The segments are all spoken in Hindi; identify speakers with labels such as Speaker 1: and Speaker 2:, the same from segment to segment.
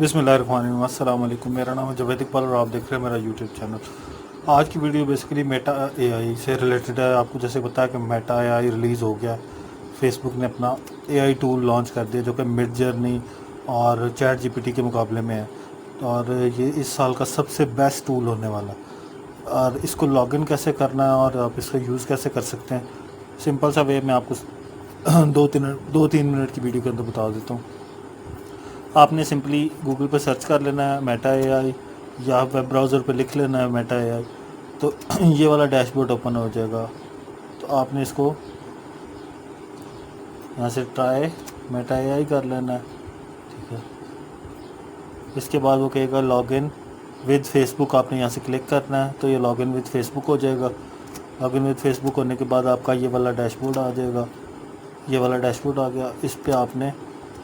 Speaker 1: बिस्मिल्लाहिर्रहमानिर्रहीम। अस्सलाम वालेकुम। मेरा नाम है जवेद इकबाल और आप देख रहे हैं मेरा यूट्यूब चैनल। आज की वीडियो बेसिकली मेटा एआई से रिलेटेड है। आपको जैसे बताया कि मेटा एआई रिलीज़ हो गया, फेसबुक ने अपना एआई टूल लॉन्च कर दिया जो कि मिड जर्नी और चैट जीपीटी के मुकाबले में है, और ये इस साल का सबसे बेस्ट टूल होने वाला है। और इसको लॉगिन कैसे करना है और आप इसका यूज़ कैसे कर सकते हैं, सिंपल सा वे मैं आपको दो तीन मिनट की वीडियो के अंदर बता देता हूँ। आपने सिंपली गूगल पर सर्च कर लेना है मेटा एआई, या वेब ब्राउज़र पर लिख लेना है मेटा एआई, तो ये वाला डैशबोर्ड ओपन हो जाएगा। तो आपने इसको यहाँ से ट्राई मेटा एआई कर लेना है, ठीक है। इसके बाद वो कहेगा लॉगिन विद फेसबुक, आपने यहाँ से क्लिक करना है तो ये लॉगिन विद फेसबुक हो जाएगा। लॉगिन विद फेसबुक होने के बाद आपका ये वाला डैशबोर्ड आ जाएगा। ये वाला डैशबोर्ड आ गया। इस पे आपने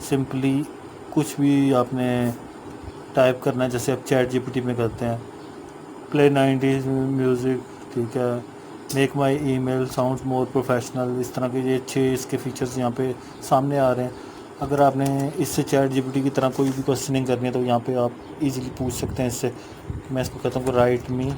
Speaker 1: सिंपली कुछ भी आपने टाइप करना है, जैसे आप चैट जीपीटी में करते हैं, प्ले 90s म्यूज़िक, ठीक है, make my email sounds more professional, इस तरह के ये अच्छे इसके फीचर्स यहाँ पे सामने आ रहे हैं। अगर आपने इससे चैट जीपीटी की तरह कोई भी क्वेश्चनिंग करनी है तो यहाँ पे आप इजीली पूछ सकते हैं इससे। मैं इसको कहता हूँ राइट मी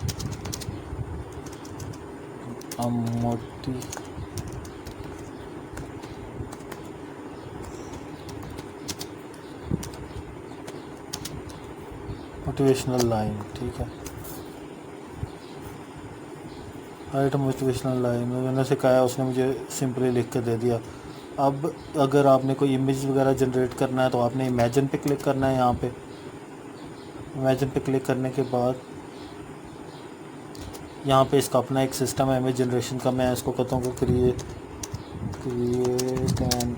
Speaker 1: मोटिवेशनल लाइन, ठीक है, राइट मोटिवेशनल लाइन मैंने उसे कहा, उसने मुझे सिंपली लिख कर दे दिया। अब अगर आपने कोई इमेज वगैरह जनरेट करना है तो आपने इमेजिन पे क्लिक करना है। यहाँ पे इमेजिन पे क्लिक करने के बाद यहाँ पे इसका अपना एक सिस्टम है इमेज जनरेशन का। मैं इसको कहता हूँ कि create an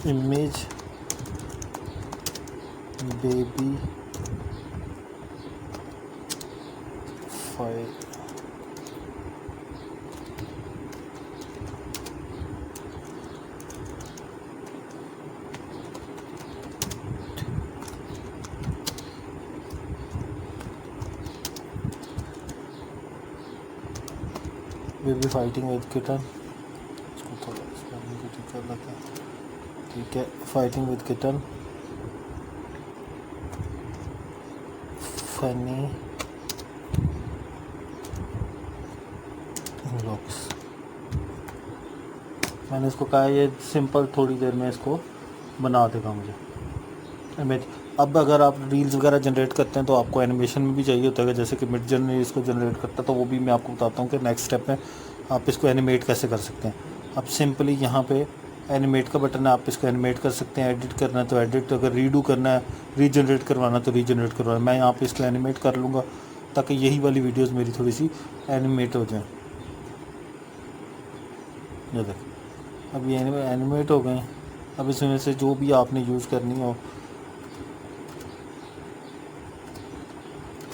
Speaker 1: image baby file, baby fighting with kitten, इसको थोड़ा स्पेलिंग को ठीक कर लेते हैं, ठीक है। Fighting with kitten, funny looks. मैंने इसको कहा ये सिंपल थोड़ी देर में इसको बना देगा मुझे इमेज। अब अगर आप रील्स वगैरह जनरेट करते हैं तो आपको एनिमेशन में भी चाहिए होता है, जैसे कि मिड जर्नी इसको जनरेट करता है, तो वो भी मैं आपको बताता हूँ कि नेक्स्ट स्टेप में आप इसको एनिमेट कैसे कर सकते हैं। अब सिंपली यहाँ पे एनिमेट का बटन है, आप इसको एनिमेट कर सकते हैं। एडिट करना है तो एडिट, अगर रीडू करना है, रीजनरेट करवाना तो रीजनरेट करवाना। मैं यहाँ पे इसको एनिमेट कर लूँगा ताकि यही वाली वीडियोस मेरी थोड़ी सी एनिमेट हो जाए। ये देख, अब ये एनिमेट हो गए। अब इसमें से जो भी आपने यूज़ करनी हो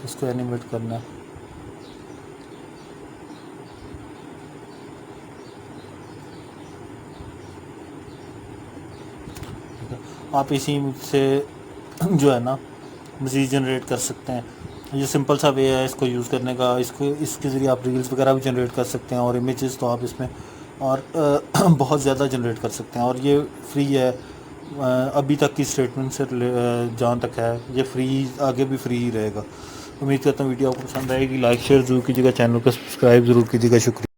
Speaker 1: इसको एनिमेट करना है। आप इसी से जो है ना मज़ीद जनरेट कर सकते हैं। ये सिंपल सा वे है इसको यूज़ करने का। इसके ज़रिए आप रील्स वगैरह भी जनरेट कर सकते हैं, और इमेजेस तो आप इसमें और बहुत ज़्यादा जनरेट कर सकते हैं। और ये फ्री है, अभी तक की स्टेटमेंट से जहाँ तक है ये फ्री, आगे भी फ्री ही रहेगा। उम्मीद करता हूँ वीडियो आपको पसंद आएगी। लाइक शेयर ज़रूर कीजिएगा, चैनल को सब्सक्राइब ज़रूर कीजिएगा। शुक्रिया।